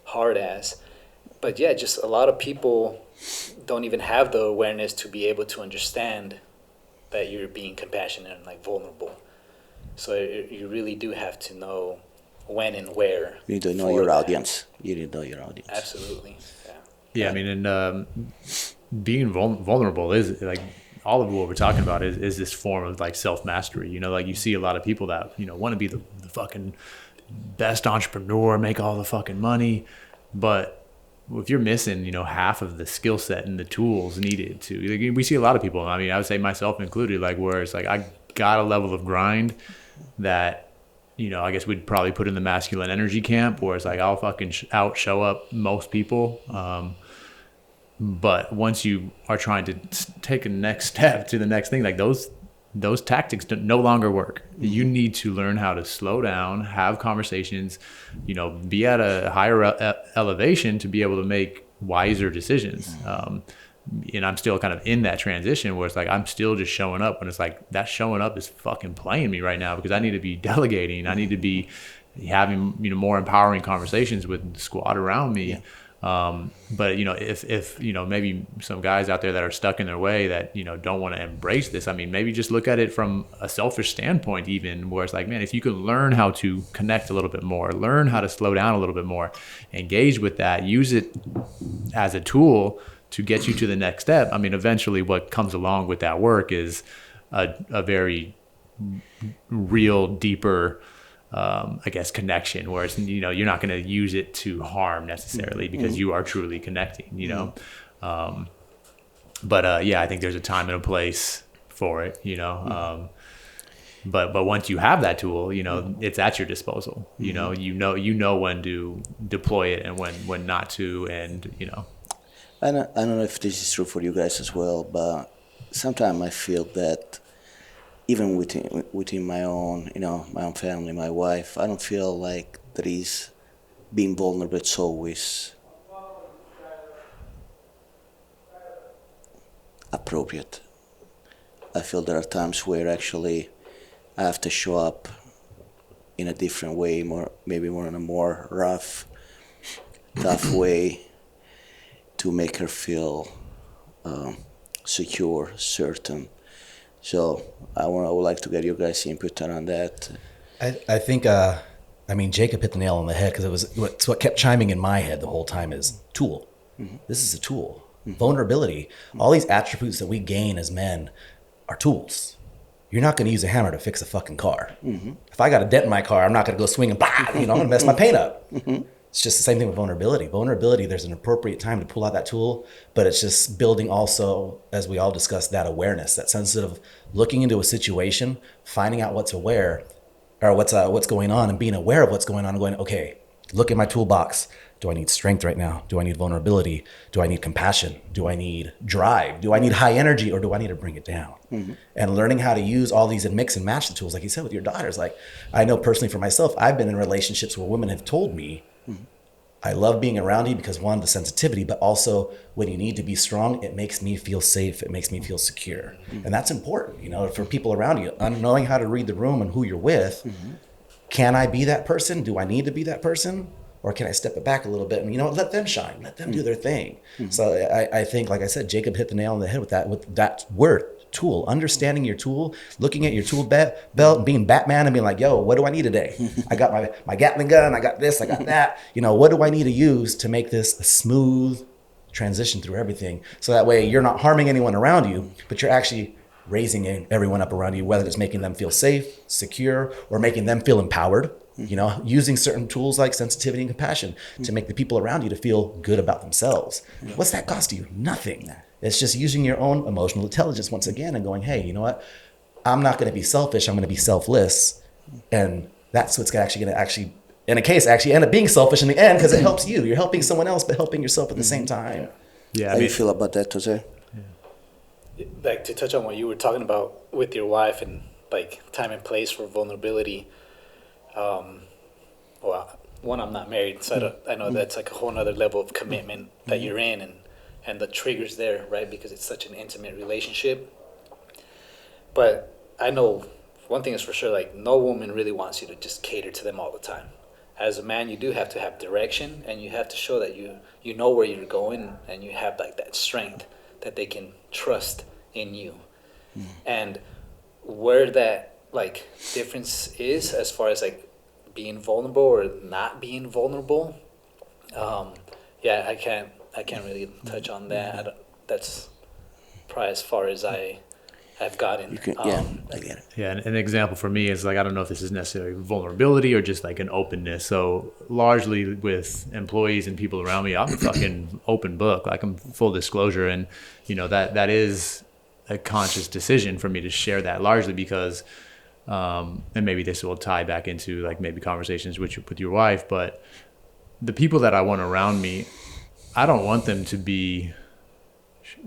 hard ass. But yeah, just a lot of people don't even have the awareness to be able to understand that you're being compassionate and like vulnerable. So you really do have to know when and where. You need to know your audience. You need to know your audience. Absolutely. Yeah. Yeah, I mean, and being vulnerable is like all of what we're talking about is this form of like self-mastery. You know, like you see a lot of people that, you know, want to be the fucking best entrepreneur, make all the fucking money. But if you're missing, you know, half of the skill set and the tools needed to, like, we see a lot of people, I mean, I would say myself included, like where it's like, I got a level of grind that, you know, I guess we'd probably put in the masculine energy camp where it's like, I'll fucking show up most people. But once you are trying to take a next step to the next thing, like those tactics no longer work. You need to learn how to slow down, have conversations, you know, be at a higher elevation to be able to make wiser decisions. And I'm still kind of in that transition where it's like, I'm still just showing up when it's like that showing up is fucking playing me right now because I need to be delegating. I need to be having, you know, more empowering conversations with the squad around me. Yeah. But you know, if you know, maybe some guys out there that are stuck in their way that, you know, don't want to embrace this, I mean, maybe just look at it from a selfish standpoint, even where it's like, man, if you could learn how to connect a little bit more, learn how to slow down a little bit more, engage with that, use it as a tool to get you to the next step. I mean, eventually what comes along with that work is a very real, deeper, I guess, connection where it's, you know, you're not going to use it to harm necessarily because you are truly connecting, you know? But yeah, I think there's a time and a place for it, you know? But once you have that tool, you know, it's at your disposal, you know when to deploy it and when not to, and, you know. I don't know if this is true for you guys as well, but sometimes I feel that even within my own, you know, my own family, my wife, I don't feel like there is being vulnerable. It's always appropriate. I feel there are times where actually I have to show up in a different way, maybe more in a more rough, tough way to make her feel secure, certain. So I would like to get your guys' input on that. I think, I mean, Jacob hit the nail on the head because it's what kept chiming in my head the whole time is tool. This is a tool. Vulnerability. All these attributes that we gain as men are tools. You're not going to use a hammer to fix a fucking car. If I got a dent in my car, I'm not going to go swing and bah, you know, I'm going to mess my paint up. It's just the same thing with vulnerability. Vulnerability, there's an appropriate time to pull out that tool, but it's just building also, as we all discussed, that awareness, that sense of looking into a situation, finding out what's aware or what's going on and being aware of what's going on and going, okay, look at my toolbox. Do I need strength right now? Do I need vulnerability? Do I need compassion? Do I need drive? Do I need high energy or do I need to bring it down? And learning how to use all these and mix and match the tools, like you said with your daughters. Like I know personally for myself, I've been in relationships where women have told me, I love being around you because one, the sensitivity, but also when you need to be strong, it makes me feel safe. It makes me feel secure. And that's important, you know, for people around you, knowing how to read the room and who you're with. Can I be that person? Do I need to be that person? Or can I step it back a little bit and, you know, let them shine, let them do their thing. So I think, like I said, Jacob hit the nail on the head with that word, tool, understanding your tool, looking at your tool belt, being Batman and being like, yo, what do I need today? I got my Gatling gun, I got this, I got that. You know, what do I need to use to make this a smooth transition through everything? So that way you're not harming anyone around you, but you're actually raising everyone up around you, whether it's making them feel safe, secure, or making them feel empowered. You know, using certain tools like sensitivity and compassion to make the people around you to feel good about themselves. What's that cost you? Nothing. It's just using your own emotional intelligence once again and going, hey, you know what? I'm not going to be selfish. I'm going to be selfless. And that's what's actually going to in a case actually end up being selfish in the end because it helps you. You're helping someone else, but helping yourself at the same time. Yeah. How do you feel about that, Jose? Like to touch on what you were talking about with your wife and like time and place for vulnerability. Well, one, I'm not married, so I know that's like a whole nother level of commitment that you're in, and the triggers there, right? Because it's such an intimate relationship. But I know one thing is for sure, like no woman really wants you to just cater to them all the time. As a man, you do have to have direction, and you have to show that you know where you're going, and you have like that strength that they can trust in you. And where that like difference is as far as like being vulnerable or not being vulnerable, yeah, I can't really touch on that. That's probably as far as I've gotten. Yeah, I get it. Yeah, an example for me is like, I don't know if this is necessarily vulnerability or just like an openness. So largely with employees and people around me, I'm a fucking open book. Like I'm full disclosure, and you know that is a conscious decision for me to share that, largely because, and maybe this will tie back into like maybe conversations with your wife, but the people that I want around me, I don't want them to be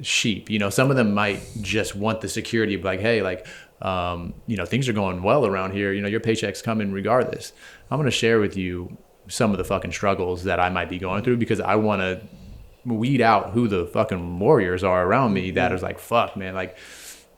sheep. You know, some of them might just want the security of like, hey, like, you know, things are going well around here. You know, your paycheck's coming regardless. I'm going to share with you some of the fucking struggles that I might be going through, because I want to weed out who the fucking warriors are around me that is like, fuck, man, like,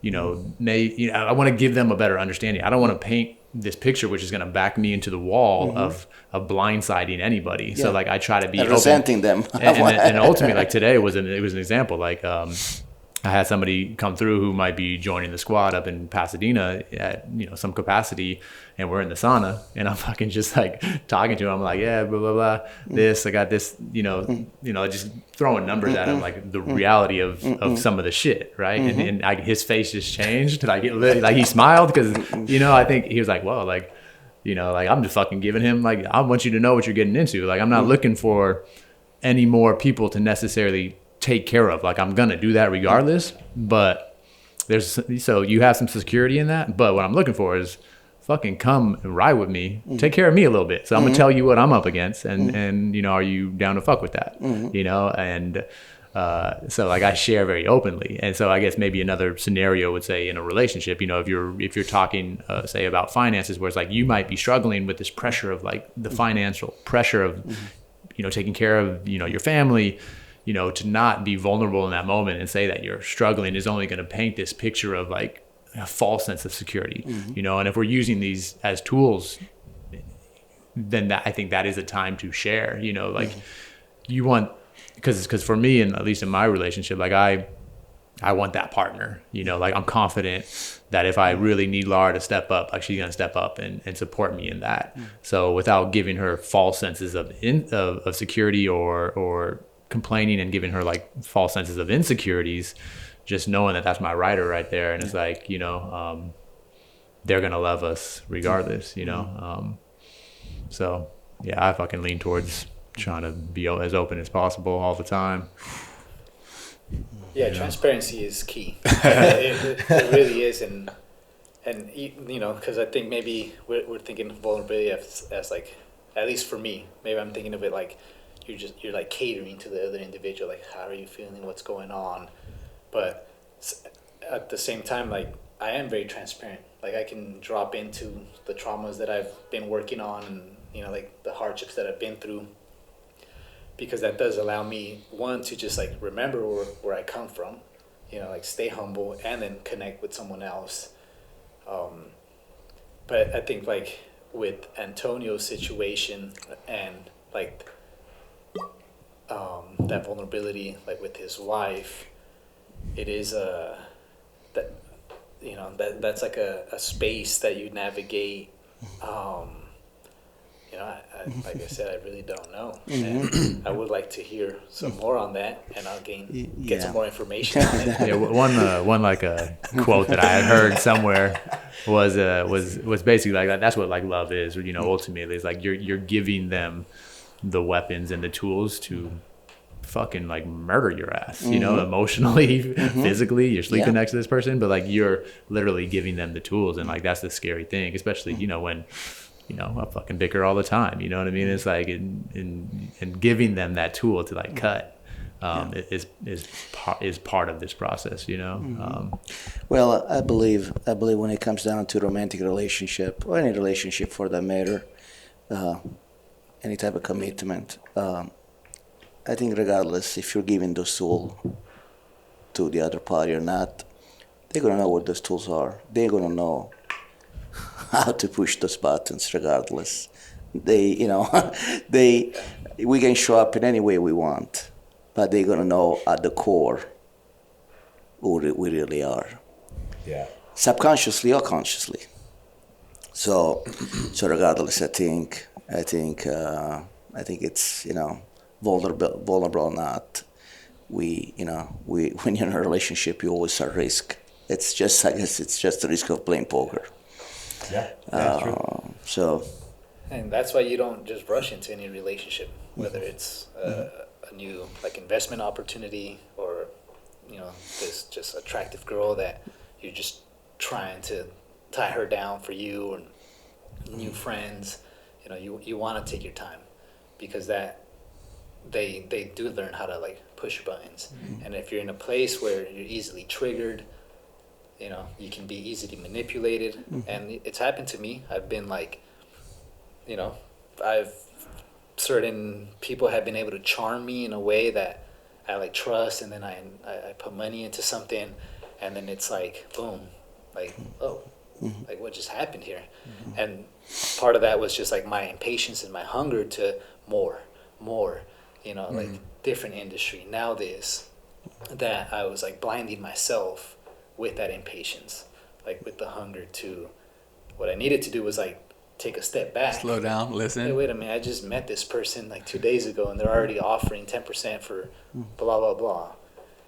you know, I want to give them a better understanding. I don't want to paint this picture which is going to back me into the wall of blindsiding anybody. Yeah. So like I try to be and resenting them. and ultimately, like today was an example. Like I had somebody come through who might be joining the squad up in Pasadena at, you know, some capacity, and we're in the sauna, and I'm fucking just like talking to him. I'm like, yeah, blah, blah, blah, this, I got this, you know, just throwing numbers at him, like the reality of some of the shit, right? And his face just changed. Like he smiled because, you know, I think he was like, well, like, you know, like I'm just fucking giving him, like, I want you to know what you're getting into. Like, I'm not looking for any more people to necessarily take care of. Like, I'm gonna do that regardless, but so you have some security in that, but what I'm looking for is fucking come and ride with me, take care of me a little bit. So I'm gonna tell you what I'm up against, and you know, are you down to fuck with that? You know, and so like I share very openly. And so I guess maybe another scenario would say in a relationship, you know, if you're talking say about finances, where it's like you might be struggling with this pressure of like the financial pressure of you know, taking care of, you know, your family, you know, to not be vulnerable in that moment and say that you're struggling is only going to paint this picture of like a false sense of security, you know. And if we're using these as tools, then I think that is a time to share, you know, like you want, because for me, and at least in my relationship, like I want that partner, you know, like I'm confident that if I really need Laura to step up, like she's going to step up and support me in that. So without giving her false senses of security or complaining and giving her like false senses of insecurities, just knowing that that's my rider right there. And it's like, you know, they're going to love us regardless, you know? So yeah, I fucking lean towards trying to be as open as possible all the time. Yeah, transparency is key. It really is. And you know, because I think maybe we're thinking of vulnerability as like, at least for me, maybe I'm thinking of it like, you're like catering to the other individual, like how are you feeling, what's going on, but at the same time, like I am very transparent. Like I can drop into the traumas that I've been working on, and you know, like the hardships that I've been through, because that does allow me, one, to just like remember where I come from, you know, like stay humble and then connect with someone else. But I think like with Antonio's situation and like that vulnerability, like with his wife, it is that, you know, that's like a space that you navigate. You know, like I said, I really don't know. And I would like to hear some more on that, and I'll get some more information on it. Yeah, one like a quote that I had heard somewhere was basically like that. That's what like love is, you know. Ultimately, it's like you're giving them the weapons and the tools to fucking like murder your ass, you know, emotionally, physically. You're sleeping next to this person, but like you're literally giving them the tools, and like that's the scary thing, especially, you know, when I fucking bicker all the time. You know what I mean? It's like in giving them that tool to like cut is part of this process. Well, I believe when it comes down to romantic relationship or any relationship for that matter, any type of commitment, I think regardless if you're giving those tools to the other party or not, they're gonna know what those tools are. They're gonna know how to push those buttons regardless. We can show up in any way we want, but they're gonna know at the core who we really are. Yeah. Subconsciously or consciously. So regardless, I think it's vulnerable or not. When you're in a relationship, you always are risk. It's just the risk of playing poker. Yeah, that's true. And that's why you don't just rush into any relationship, whether it's a new like investment opportunity or this just attractive girl that you're just trying to tie her down for you, or new friends. You want to take your time, because that they do learn how to like push buttons. And if you're in a place where you're easily triggered, you can be easily manipulated. And it's happened to me. I've been like, certain people have been able to charm me in a way that I like trust, and then I put money into something, and then it's like boom, like like what just happened here? And part of that was just like my impatience and my hunger to more, like different industry, now this, that I was like blinding myself with that impatience, like with the hunger to, what I needed to do was like take a step back. Slow down, listen. Hey, wait a minute, I just met this person like 2 days ago and they're already offering 10% for blah, blah, blah.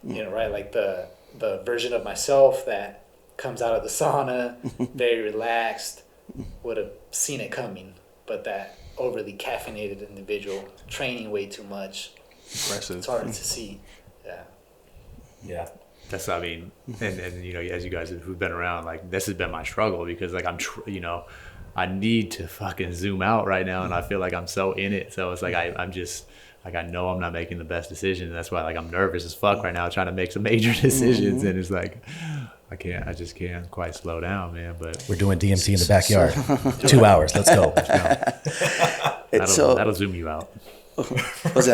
Right? Like the version of myself that comes out of the sauna, very relaxed, would have seen it coming. But that overly caffeinated individual training way too much, Aggressive. it's hard to see. Yeah. That's, I mean, and as you guys who've been around, like this has been my struggle, because like I need to fucking zoom out right now, and I feel like I'm so in it. So it's like I'm just like, I know I'm not making the best decision. That's why like I'm nervous as fuck right now, trying to make some major decisions, and it's like I just can't quite slow down, man. But We're doing DMT in the backyard. 2 hours. Let's go. that'll zoom you out. Jose,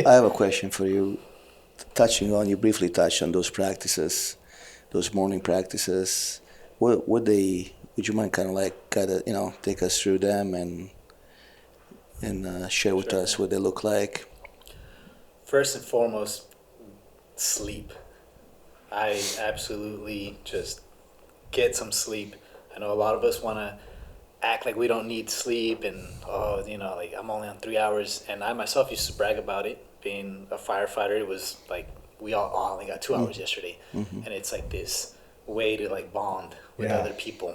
I have a question for you. You briefly touched on those practices, those morning practices. Would you mind kind of take us through them and share with us what they look like? First and foremost, sleep. I absolutely just get some sleep. I know a lot of us want to act like we don't need sleep, and like I'm only on 3 hours, and I myself used to brag about it. Being a firefighter, it was like we all only got 2 hours yesterday, and it's like this way to like bond with other people.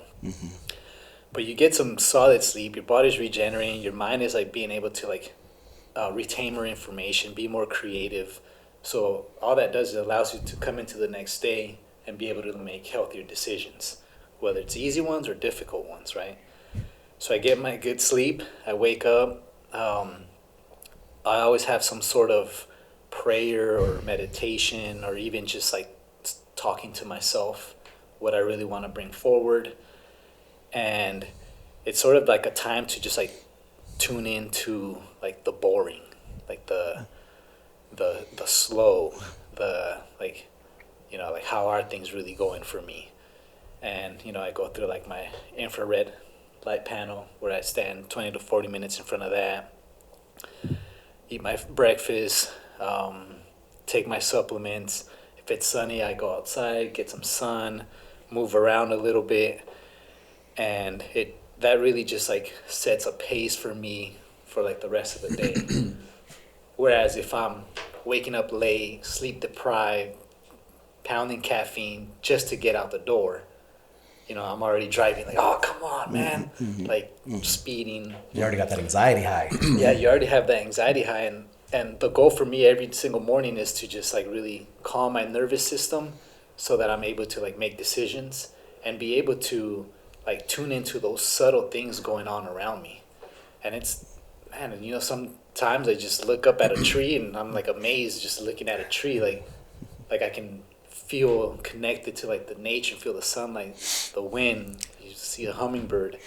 But you get some solid sleep, your body's regenerating, your mind is like being able to like retain more information, be more creative. So all that does is allows you to come into the next day and be able to make healthier decisions, whether it's easy ones or difficult ones, right? So I get my good sleep, I wake up, I always have some sort of prayer or meditation, or even just like talking to myself what I really want to bring forward. And it's sort of like a time to just like tune into like the boring, like the slow, like how are things really going for me? And I go through like my infrared light panel where I stand 20 to 40 minutes in front of that, eat my breakfast, take my supplements. If it's sunny, I go outside, get some sun, move around a little bit, and that really just like sets a pace for me for like the rest of the day. Whereas if I'm waking up late, sleep deprived, pounding caffeine just to get out the door, I'm already driving like, oh, come on, man, speeding. You already got that anxiety high. Yeah, you already have that anxiety high, and the goal for me every single morning is to just like really calm my nervous system so that I'm able to like make decisions and be able to like tune into those subtle things going on around me. And it's, man, you know, sometimes I just look up at a tree and I'm like amazed just looking at a tree, like I can feel connected to like the nature, feel the sunlight, the wind. You see a hummingbird,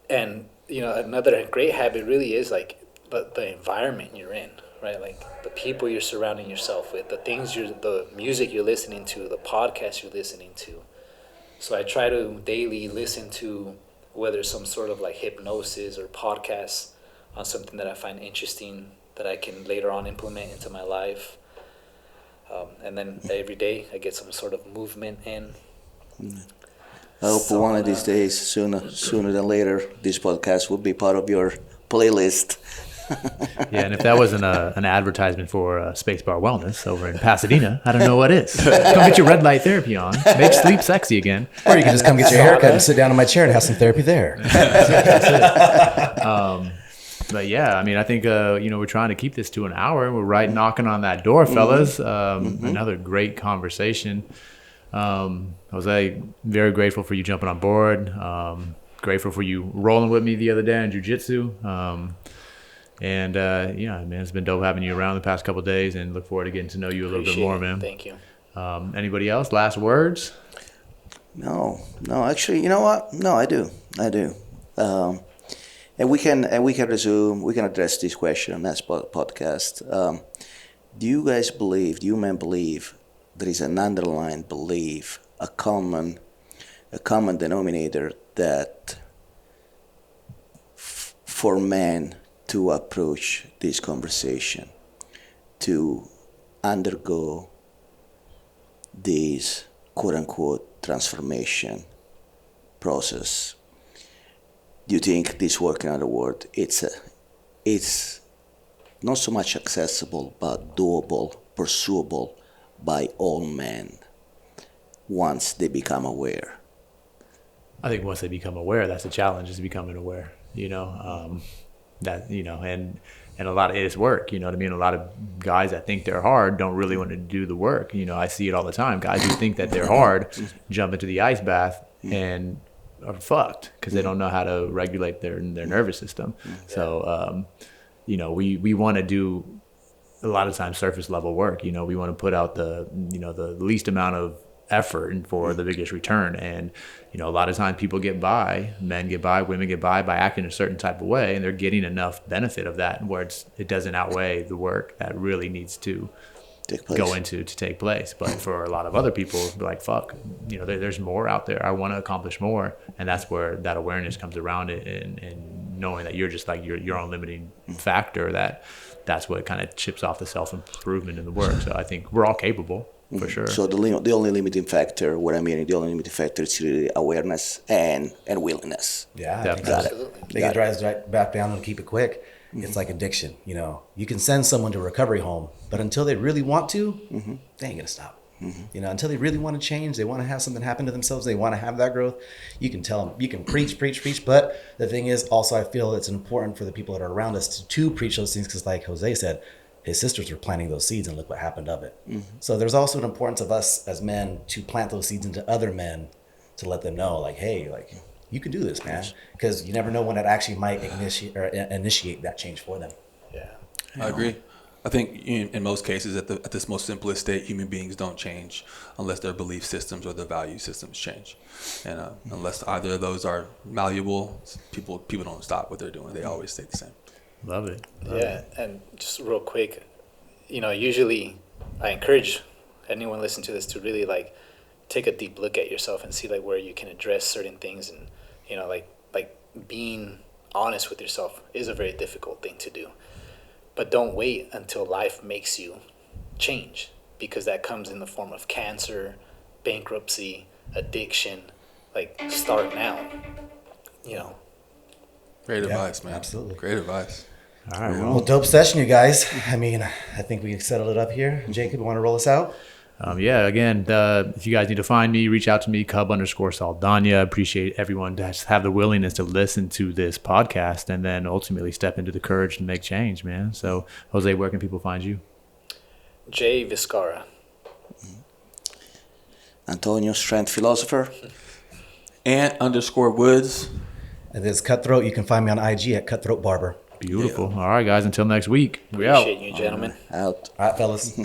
and you know, another great habit really is like the environment you're in, right? Like the people you're surrounding yourself with, the music you're listening to, the podcasts you're listening to. So I try to daily listen to whether some sort of like hypnosis or podcasts on something that I find interesting that I can later on implement into my life. And then every day I get some sort of movement in. I hope one of these days, sooner than later, this podcast will be part of your playlist. Yeah, and if that wasn't an advertisement for Spacebar Wellness over in Pasadena, I don't know what is. Come get your red light therapy on. Make sleep sexy again. Or you can just come get your haircut and sit down in my chair and have some therapy there. But yeah, I mean, I think, we're trying to keep this to an hour, and we're right knocking on that door, fellas. Another great conversation. Jose, very grateful for you jumping on board. Grateful for you rolling with me the other day in jiu-jitsu. Man, it's been dope having you around the past couple of days, and look forward to getting to know you a little bit more, man. Thank you. Anybody else? Last words? No, actually, you know what? No, I do. And we can resume. We can address this question on next podcast. Do you men believe there is an underlying belief, a common denominator that for men to approach this conversation, to undergo this quote-unquote transformation process? Do you think this work, in other words, it's not so much accessible but doable, pursuable by all men once they become aware? I think once they become aware, that's the challenge, is becoming aware, and a lot of it is work, you know what I mean? A lot of guys that think they're hard don't really want to do the work. I see it all the time. Guys who think that they're hard jump into the ice bath and are fucked because they don't know how to regulate their nervous system. So, we want to do a lot of times surface level work. We want to put out the least amount of effort and for the biggest return. And, a lot of times people get by, men get by, women get by acting a certain type of way, and they're getting enough benefit of that where it doesn't outweigh the work that really needs to go into to take place. But for a lot of other people, be like, fuck, there's more out there. I want to accomplish more. And that's where that awareness comes around it, and knowing that you're just like your own limiting factor, that's what kind of chips off the self-improvement in the work. So I think we're all capable, for sure. So the only limiting factor, the only limiting factor is really awareness and willingness. Yeah, definitely. I think it drives right back down and keep it quick. It's like addiction. You can send someone to a recovery home, but until they really want to, they ain't gonna stop. Until they really want to change, they want to have something happen to themselves, they want to have that growth. You can tell them, you can preach. But the thing is, also, I feel it's important for the people that are around us to preach those things, because like Jose said, his sisters were planting those seeds, and look what happened of it. So there's also an importance of us as men to plant those seeds into other men, to let them know, like, hey, like, you can do this, man, because you never know when it actually might initiate that change for them. Yeah, I agree. I think in most cases, at this most simplest state, human beings don't change unless their belief systems or their value systems change, and unless either of those are malleable, people don't stop what they're doing. They always stay the same. Love it. And just real quick, usually I encourage anyone listening to this to really like take a deep look at yourself and see like where you can address certain things, and like being honest with yourself is a very difficult thing to do. But don't wait until life makes you change, because that comes in the form of cancer, bankruptcy, addiction. Like, start now. Great advice, man. Absolutely. Great advice. All right. Well, dope session, you guys. I mean, I think we settled it up here. Jacob, you want to roll us out? Again, if you guys need to find me, reach out to me, Cub_Saldana. Appreciate everyone to have the willingness to listen to this podcast and then ultimately step into the courage to make change, man. So, Jose, where can people find you? J. Viscarra. Antonio, strength philosopher. ant_Woods. It is Cutthroat. You can find me on IG at Cutthroat Barber. Beautiful. All right, guys. Until next week. We out. Appreciate you, gentlemen. Out. All right, fellas.